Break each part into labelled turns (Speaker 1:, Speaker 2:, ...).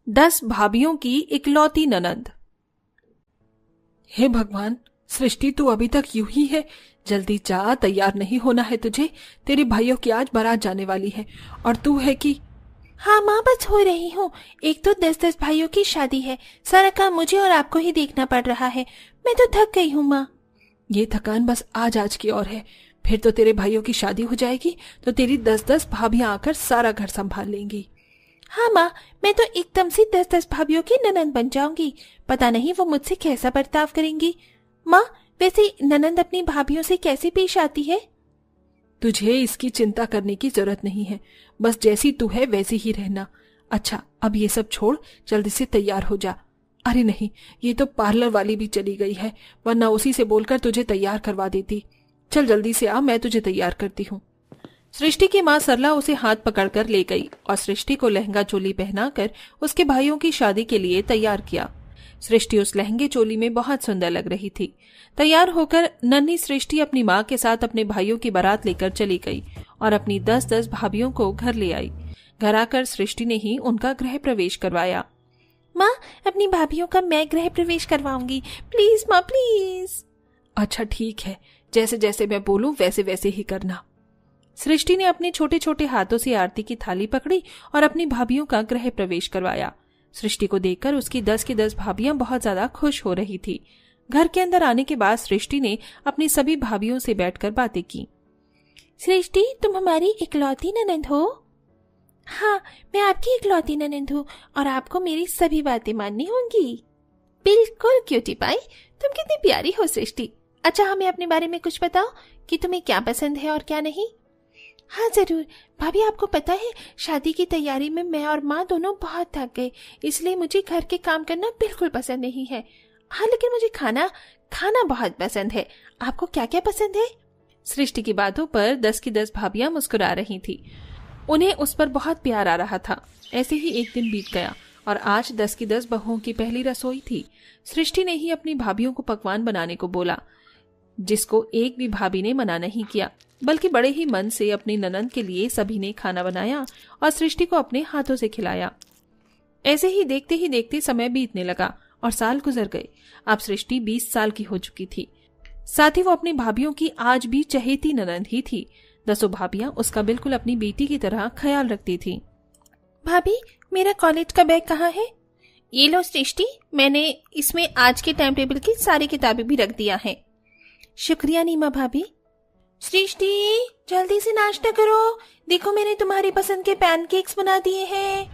Speaker 1: 10 भाभियों की इकलौती ननंद। हे भगवान, सृष्टि तू अभी तक यूं ही है। जल्दी जा, तैयार नहीं होना है तुझे। तेरे भाइयों की आज बारात जाने वाली है और तू है कि।
Speaker 2: हाँ माँ, बस हो रही हूँ। एक तो 10-10 भाइयों की शादी है, सारा काम मुझे और आपको ही देखना पड़ रहा है। मैं तो थक गई हूँ माँ।
Speaker 1: ये थकान बस आज की और है, फिर तो तेरे भाइयों की शादी हो जाएगी तो तेरी 10-10 भाभियां आकर सारा घर संभाल लेंगी।
Speaker 2: हाँ माँ, मैं तो एकदम से 10-10 भाभियों की ननंद बन जाऊंगी। पता नहीं वो मुझसे कैसा बर्ताव करेंगी। माँ, वैसे ननंद अपनी भाभियों से कैसे पेश आती है?
Speaker 1: तुझे इसकी चिंता करने की जरूरत नहीं है, बस जैसी तू है वैसी ही रहना। अच्छा, अब ये सब छोड़, जल्दी से तैयार हो जा। अरे नहीं, ये तो पार्लर वाली भी चली गई है, वरना उसी से बोलकर तुझे तैयार करवा देती। चल जल्दी से आ, मैं तुझे तैयार करती हूँ। सृष्टि की माँ सरला उसे हाथ पकड़कर ले गई और सृष्टि को लहंगा चोली पहनाकर उसके भाइयों की शादी के लिए तैयार किया। सृष्टि उस लहंगे चोली में बहुत सुंदर लग रही थी। तैयार होकर नन्ही सृष्टि अपनी माँ के साथ अपने भाइयों की बारात लेकर चली गई और अपनी 10-10 भाभियों को घर ले आई। घर आकर सृष्टि ने ही उनका गृह प्रवेश करवाया।
Speaker 2: माँ, अपनी भाभियों का मैं गृह प्रवेश करवाऊंगी, प्लीज माँ, प्लीज।
Speaker 1: अच्छा ठीक है, जैसे जैसे मैं बोलूं वैसे वैसे ही करना। सृष्टि ने अपने छोटे छोटे हाथों से आरती की थाली पकड़ी और अपनी भाभियों का गृह प्रवेश करवाया। सृष्टि को देखकर उसकी 10 की 10 भाभियां बहुत ज्यादा खुश हो रही थी। घर के अंदर आने के बाद सृष्टि ने अपनी सभी भाभियों से बैठकर बातें की।
Speaker 2: सृष्टि, तुम हमारी इकलौती ननंद हो? हाँ, मैं आपकी इकलौती ननंद हूँ और आपको मेरी सभी बातें माननी होंगी। बिल्कुल क्यूटी पाई, तुम कितनी प्यारी हो सृष्टि। अच्छा, हमें अपने बारे में कुछ बताओ कि तुम्हें क्या पसंद है और क्या नहीं। हाँ जरूर भाभी, आपको पता है शादी की तैयारी में मैं और माँ दोनों बहुत थक गए, इसलिए मुझे घर के काम करना बिल्कुल पसंद नहीं है। हाँ, लेकिन मुझे खाना बहुत पसंद है। आपको क्या क्या पसंद है?
Speaker 1: सृष्टि की बातों पर 10 की 10 भाभियां मुस्कुरा रही थी। उन्हें उस पर बहुत प्यार आ रहा था। ऐसे ही एक दिन बीत गया और आज 10 की 10 बहुओं की पहली रसोई थी। सृष्टि ने ही अपनी भाभियों को पकवान बनाने को बोला, जिसको एक भी भाभी ने मना नहीं किया, बल्कि बड़े ही मन से अपनी ननंद के लिए सभी ने खाना बनाया और सृष्टि को अपने हाथों से खिलाया। ऐसे ही देखते समय बीतने लगा और साल गुजर गए। अब सृष्टि 20 साल की हो चुकी थी। साथ ही वो अपनी भाभियों की आज भी चहेती ननंद ही थी। 10 भाभियां उसका बिल्कुल अपनी बेटी की तरह ख्याल रखती थी।
Speaker 2: भाभी, मेरा कॉलेज का बैग कहाँ है? ये लो सृष्टि, मैंने इसमें आज के टाइम टेबल की सारी किताबें भी रख दिया है। शुक्रिया नीमा भाभी। सृष्टि, जल्दी से नाश्ता करो, देखो मैंने तुम्हारी पसंद के पैनकेक्स बना दिए हैं।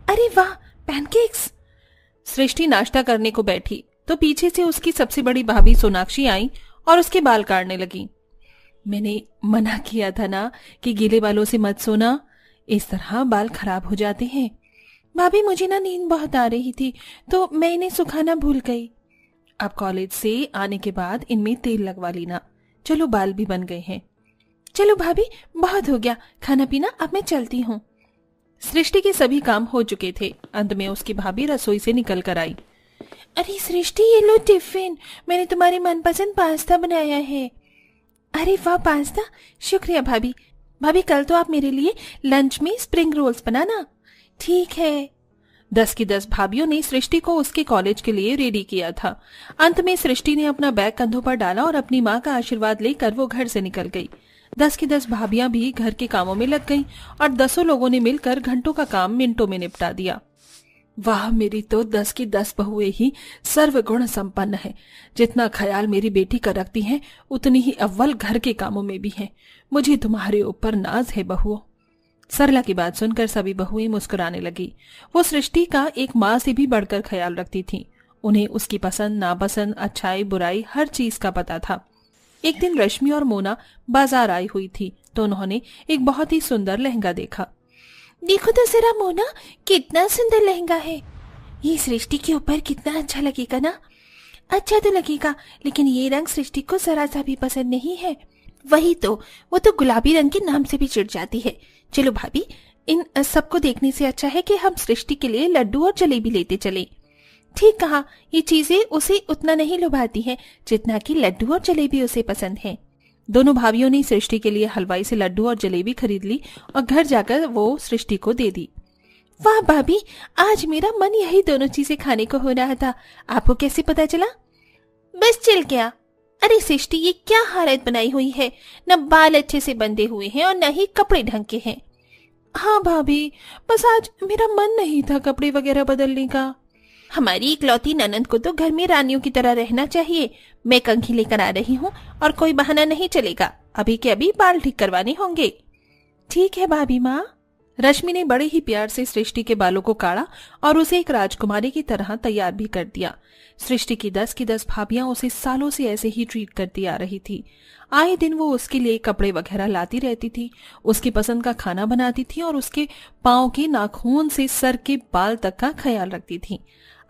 Speaker 2: अरे वाह, पैनकेक्स।
Speaker 1: सृष्टि नाश्ता करने को बैठी तो पीछे से उसकी सबसे बड़ी भाभी सोनाक्षी आई और उसके बाल काटने लगी। मैंने मना किया था ना कि गीले बालों से मत सोना, इस तरह बाल खराब हो जाते हैं।
Speaker 2: भाभी, मुझे ना नींद बहुत आ रही थी तो मैं इन्हें सुखाना भूल गई।
Speaker 1: अब कॉलेज से आने के बाद इनमें तेल लगवा लेना। चलो, बाल भी बन गए हैं।
Speaker 2: चलो भाभी, बहुत हो गया खाना पीना, अब मैं चलती हूँ।
Speaker 1: सृष्टि के सभी काम हो चुके थे। अंत में उसकी भाभी रसोई से निकल कर आई।
Speaker 2: अरे सृष्टि, ये लो टिफिन, मैंने तुम्हारे मनपसंद पास्ता बनाया है। अरे वाह, पास्ता, शुक्रिया भाभी। भाभी, कल तो आप मेरे लिए लंच में स्प्रिंग रोल्स बनाना। ठीक है।
Speaker 1: 10 की 10 भाभियों ने सृष्टि को उसके कॉलेज के लिए रेडी किया था। अंत में सृष्टि ने अपना बैग कंधों पर डाला और अपनी माँ का आशीर्वाद लेकर वो घर से निकल गई। 10 की 10 भाभियां भी घर के कामों में लग गईं और 10 लोगों ने मिलकर घंटों का काम मिनटों में निपटा दिया। वाह, मेरी तो 10 की 10 बहुएं ही सर्वगुण संपन्न है। जितना ख्याल मेरी बेटी का रखती हैं, उतनी ही अव्वल घर के कामों में भी हैं। मुझे तुम्हारे ऊपर नाज है बहुओं। सरला की बात सुनकर सभी बहुएं मुस्कुराने लगी। वो सृष्टि का एक माँ से भी बढ़कर ख्याल रखती थी। उन्हें उसकी पसंद नापसंद, अच्छाई बुराई हर चीज का पता था। एक दिन रश्मि और मोना बाजार आई हुई थी तो उन्होंने एक बहुत ही सुंदर लहंगा देखा।
Speaker 2: देखो तो जरा मोना, कितना सुंदर लहंगा है। ये सृष्टि के ऊपर कितना अच्छा लगेगा ना। अच्छा तो लगेगा, लेकिन ये रंग सृष्टि को जरा सा भी पसंद नहीं है। वही तो, वो तो गुलाबी रंग के नाम से भी चिढ़ जाती है। चलो भाभी, इन सबको देखने से अच्छा है कि हम सृष्टि के लिए लड्डू और जलेबी लेते चले। ठीक कहा, ये चीजें उसे उतना नहीं लुभाती हैं जितना कि लड्डू और जलेबी उसे पसंद है। दोनों भाभियों ने सृष्टि के लिए हलवाई से लड्डू और जलेबी खरीद ली और घर जाकर वो सृष्टि को दे दी। वाह भाभी, आज मेरा मन यही दोनों चीजें खाने को हो रहा था। आपको कैसे पता चला? बस चल गया। अरे सृष्टि, ये क्या हालत बनाई हुई है, न बाल अच्छे से बंधे हुए हैं और न ही कपड़े ढंग के हैं।
Speaker 1: हाँ भाभी, बस आज मेरा मन नहीं था कपड़े वगैरह बदलने का।
Speaker 2: हमारी इकलौती ननंद को तो घर में रानियों की तरह रहना चाहिए। मैं कंघी लेकर आ रही हूँ और कोई बहाना नहीं चलेगा। अभी के अभी बाल ठीक करवाने होंगे।
Speaker 1: ठीक है भाभी माँ। रश्मि ने बड़े ही प्यार से सृष्टि के बालों को काढ़ा और उसे एक राजकुमारी की तरह तैयार भी कर दिया। सृष्टि की 10 की 10 भाभियां उसे सालों से ऐसे ही ट्रीट करती आ रही थी। आए दिन वो उसके लिए कपड़े वगैरह लाती रहती थी, उसकी पसंद का खाना बनाती थी और उसके पाँव के नाखून से सर के बाल तक का ख्याल रखती थी।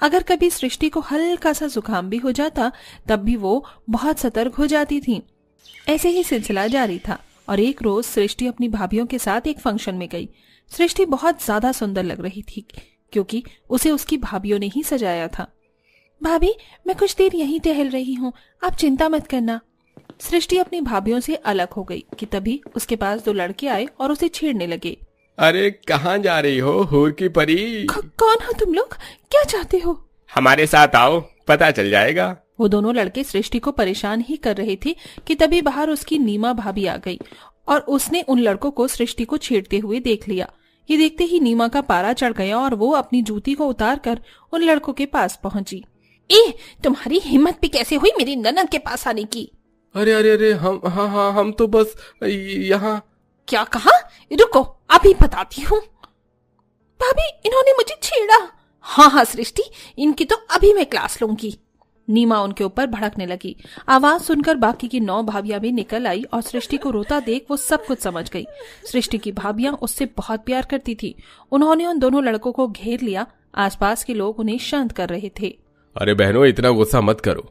Speaker 1: अगर कभी सृष्टि को हल्का सा जुकाम भी हो जाता तब भी वो बहुत सतर्क हो जाती थी। ऐसे ही सिलसिला जारी था और एक रोज सृष्टि अपनी भाभियों के साथ एक फंक्शन में गई। सृष्टि बहुत ज्यादा सुंदर लग रही थी क्योंकि उसे उसकी भाभियों ने ही सजाया था।
Speaker 2: भाभी, मैं कुछ देर यहीं टहल रही हूँ, आप चिंता मत करना।
Speaker 1: सृष्टि अपनी भाभियों से अलग हो गई कि तभी उसके पास 2 लड़के आए और उसे छेड़ने लगे।
Speaker 3: अरे कहाँ जा रही हो हूर की परी?
Speaker 1: कौन हो तुम लोग? क्या चाहते हो?
Speaker 3: हमारे साथ आओ, पता चल जाएगा।
Speaker 1: वो दोनों लड़के सृष्टि को परेशान ही कर रहे थे कि तभी बाहर उसकी नीमा भाभी आ गई और उसने उन लड़कों को सृष्टि को छेड़ते हुए देख लिया। ये देखते ही नीमा का पारा चढ़ गया और वो अपनी जूती को उतार कर उन लड़कों के पास पहुंची।
Speaker 2: तुम्हारी हिम्मत भी कैसे हुई मेरी ननद के पास आने की?
Speaker 3: अरे अरे अरे, हम तो बस यहाँ।
Speaker 2: क्या कहा? रुको, अभी बताती हूँ। भाभी, इन्होंने मुझे छेड़ा। हाँ सृष्टि, इनकी तो अभी मैं क्लास लूंगी।
Speaker 1: नीमा उनके ऊपर भड़कने लगी। आवाज सुनकर बाकी की 9 भाभियां भी निकल आई और सृष्टि को रोता देख वो सब कुछ समझ गई। सृष्टि की भाभियां उससे बहुत प्यार करती थी। उन्होंने उन दोनों लड़कों को घेर लिया। आसपास के लोग उन्हें शांत कर रहे थे।
Speaker 3: अरे बहनों, इतना गुस्सा मत करो।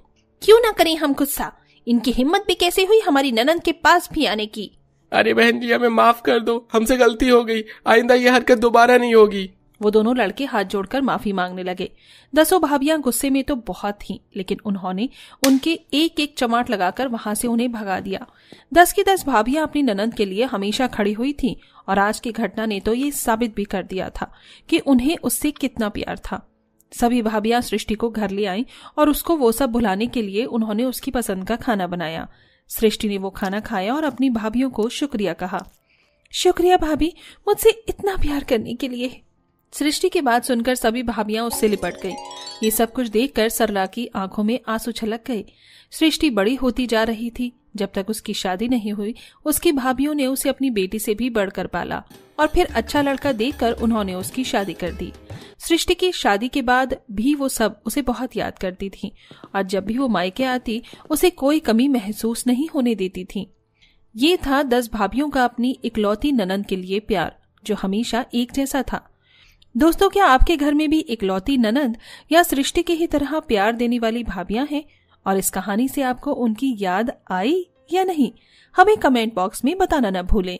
Speaker 2: क्यों ना करें हम गुस्सा? इनकी हिम्मत भी कैसे हुई हमारी ननंद के पास भी आने की?
Speaker 3: अरे बहन जी, हमें माफ कर दो, हमसे गलती हो गई, आइंदा ये हरकत दोबारा नहीं होगी।
Speaker 1: वो दोनों लड़के हाथ जोड़कर माफी मांगने लगे। 10 भाभियां गुस्से में तो बहुत थीं, लेकिन उन्होंने उनके एक एक चमाट लगाकर वहां से उन्हें भगा दिया। 10 की 10 भाभियां अपनी ननंद के लिए हमेशा खड़ी हुई थीं और आज की घटना ने तो ये साबित भी कर दिया था कि उन्हें उससे कितना प्यार था। सभी भाभियां सृष्टि को घर ले आईं और उसको वो सब भुलाने के लिए उन्होंने उसकी पसंद का खाना बनाया। सृष्टि ने वो खाना खाया और अपनी भाभियों को शुक्रिया कहा। शुक्रिया भाभी, मुझसे इतना प्यार करने के लिए। सृष्टि की बात सुनकर सभी भाभियां उससे लिपट गई। ये सब कुछ देखकर सरला की आंखों में आंसू छलक गए। सृष्टि बड़ी होती जा रही थी। जब तक उसकी शादी नहीं हुई, उसकी भाभियों ने उसे अपनी बेटी से भी बढ़कर पाला और फिर अच्छा लड़का देखकर उन्होंने उसकी शादी कर दी। सृष्टि की शादी के बाद भी वो सब उसे बहुत याद करती थी और जब भी वो मायके आती उसे कोई कमी महसूस नहीं होने देती थी। ये था 10 भाभियों का अपनी इकलौती ननंद के लिए प्यार, जो हमेशा एक जैसा था। दोस्तों, क्या आपके घर में भी इकलौती ननंद या सृष्टि की ही तरह प्यार देने वाली भाभियां हैं और इस कहानी से आपको उनकी याद आई या नहीं? हमें कमेंट बॉक्स में बताना न भूलें।